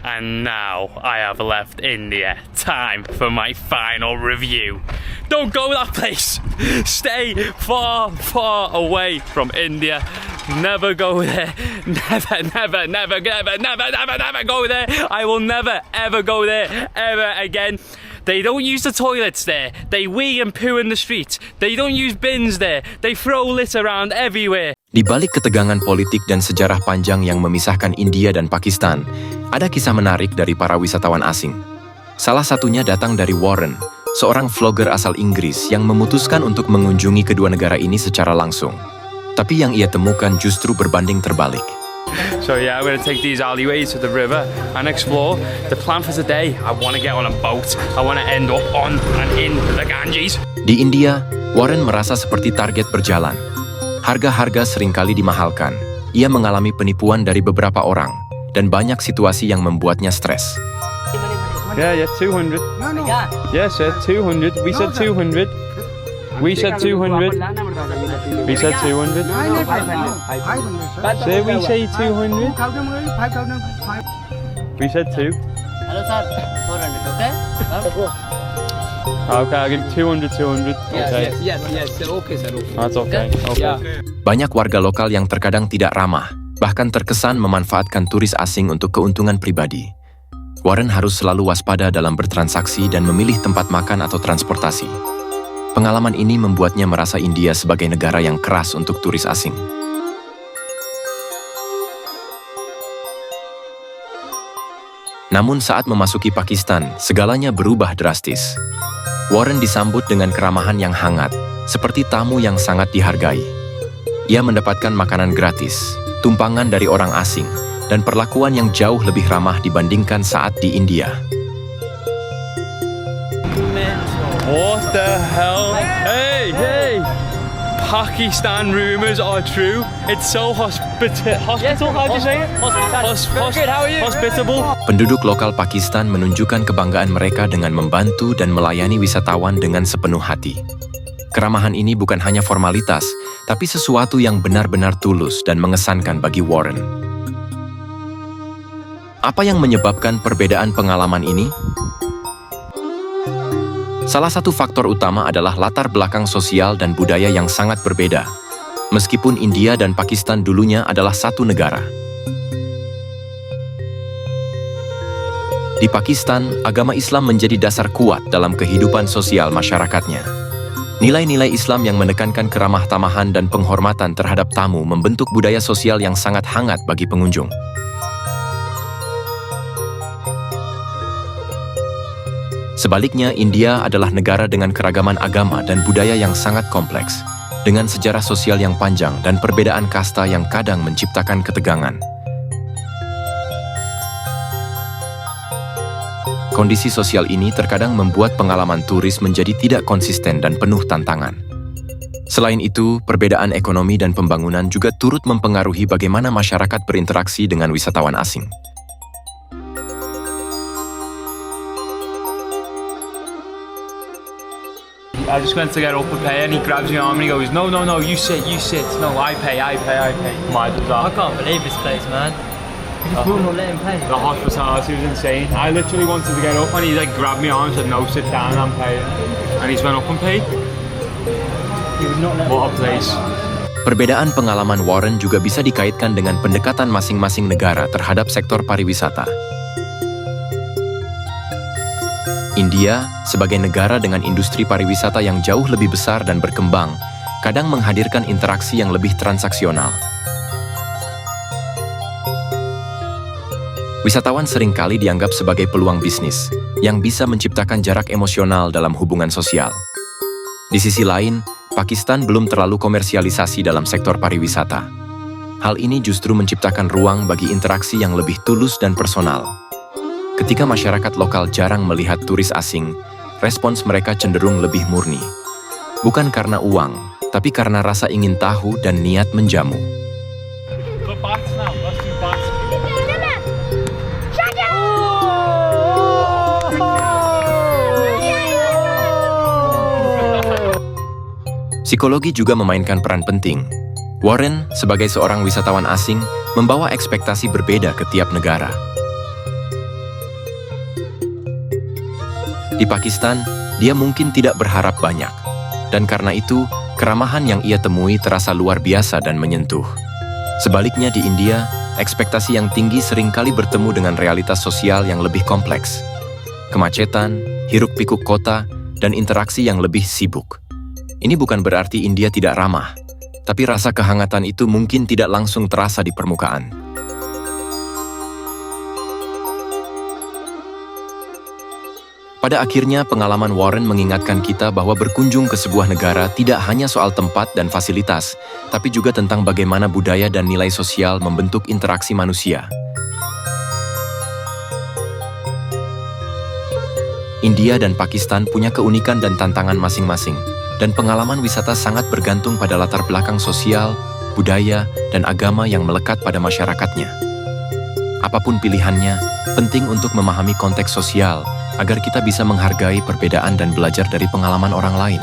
And now I have left India. Time for my final review. Don't go that place. Stay far, far away from India. Never go there. Never go there. I will never, ever go there ever again. They don't use the toilets there. They wee and poo in the streets. They don't use bins there. They throw litter around everywhere. Di balik ketegangan politik dan sejarah panjang yang memisahkan India dan Pakistan, ada kisah menarik dari para wisatawan asing. Salah satunya datang dari Warren, seorang vlogger asal Inggris yang memutuskan untuk mengunjungi kedua negara ini secara langsung. Tapi yang ia temukan justru berbanding terbalik. So yeah, I'm going to take these alleyways to the river and explore. The plan for today, I want to get on a boat. I want to end up on and in the Ganges. Di India, Warren merasa seperti target berjalan. Harga-harga seringkali dimahalkan. Ia mengalami penipuan dari beberapa orang, dan banyak situasi yang membuatnya stres. Yeah, 200. No. Yeah, sir, 200. We said 200. We said 200. We said 200. 500. Sir, we say 200. 5,000. We said 2. Hello sir, 400, okay? Okay, I'll give 200, 200. Okay. Yes, sir, okay sir, okay. That's okay. Okay. Banyak warga lokal yang terkadang tidak ramah, bahkan terkesan memanfaatkan turis asing untuk keuntungan pribadi. Warren harus selalu waspada dalam bertransaksi dan memilih tempat makan atau transportasi. Pengalaman ini membuatnya merasa India sebagai negara yang keras untuk turis asing. Namun saat memasuki Pakistan, segalanya berubah drastis. Warren disambut dengan keramahan yang hangat, seperti tamu yang sangat dihargai. Ia mendapatkan makanan gratis, tumpangan dari orang asing, dan perlakuan yang jauh lebih ramah dibandingkan saat di India. What the hell? Hey! Pakistan rumors are true. It's so hospitable. How do you say it? Good, how are you? Hospitable. Penduduk lokal Pakistan menunjukkan kebanggaan mereka dengan membantu dan melayani wisatawan dengan sepenuh hati. Keramahan ini bukan hanya formalitas, tapi sesuatu yang benar-benar tulus dan mengesankan bagi Warren. Apa yang menyebabkan perbedaan pengalaman ini? Salah satu faktor utama adalah latar belakang sosial dan budaya yang sangat berbeda. Meskipun India dan Pakistan dulunya adalah satu negara. Di Pakistan, agama Islam menjadi dasar kuat dalam kehidupan sosial masyarakatnya. Nilai-nilai Islam yang menekankan keramah tamahan dan penghormatan terhadap tamu membentuk budaya sosial yang sangat hangat bagi pengunjung. Sebaliknya, India adalah negara dengan keragaman agama dan budaya yang sangat kompleks, dengan sejarah sosial yang panjang dan perbedaan kasta yang kadang menciptakan ketegangan. Kondisi sosial ini terkadang membuat pengalaman turis menjadi tidak konsisten dan penuh tantangan. Selain itu, perbedaan ekonomi dan pembangunan juga turut mempengaruhi bagaimana masyarakat berinteraksi dengan wisatawan asing. I just went to get up and pay and he grabs my arm and he goes, no, you sit. No, I pay. Mad was I that. can't believe this place, man. You will not let him pay. The hospitality was insane. I literally wanted to get up and he grabbed me arm and said, no, sit down, I'm paying. And he's went up and paid. He would not let What a place. Perbedaan pengalaman Warren juga bisa dikaitkan dengan pendekatan masing-masing negara terhadap sektor pariwisata. India, sebagai negara dengan industri pariwisata yang jauh lebih besar dan berkembang, kadang menghadirkan interaksi yang lebih transaksional. Wisatawan seringkali dianggap sebagai peluang bisnis, yang bisa menciptakan jarak emosional dalam hubungan sosial. Di sisi lain, Pakistan belum terlalu komersialisasi dalam sektor pariwisata. Hal ini justru menciptakan ruang bagi interaksi yang lebih tulus dan personal. Ketika masyarakat lokal jarang melihat turis asing, respons mereka cenderung lebih murni. Bukan karena uang, tapi karena rasa ingin tahu dan niat menjamu. Psikologi juga memainkan peran penting. Warren, sebagai seorang wisatawan asing, membawa ekspektasi berbeda ke tiap negara. Di Pakistan, dia mungkin tidak berharap banyak. Dan karena itu, keramahan yang ia temui terasa luar biasa dan menyentuh. Sebaliknya di India, ekspektasi yang tinggi seringkali bertemu dengan realitas sosial yang lebih kompleks. Kemacetan, hiruk-pikuk kota, dan interaksi yang lebih sibuk. Ini bukan berarti India tidak ramah, tapi rasa kehangatan itu mungkin tidak langsung terasa di permukaan. Pada akhirnya, pengalaman Warren mengingatkan kita bahwa berkunjung ke sebuah negara tidak hanya soal tempat dan fasilitas, tapi juga tentang bagaimana budaya dan nilai sosial membentuk interaksi manusia. India dan Pakistan punya keunikan dan tantangan masing-masing, dan pengalaman wisata sangat bergantung pada latar belakang sosial, budaya, dan agama yang melekat pada masyarakatnya. Apapun pilihannya, penting untuk memahami konteks sosial, agar kita bisa menghargai perbedaan dan belajar dari pengalaman orang lain.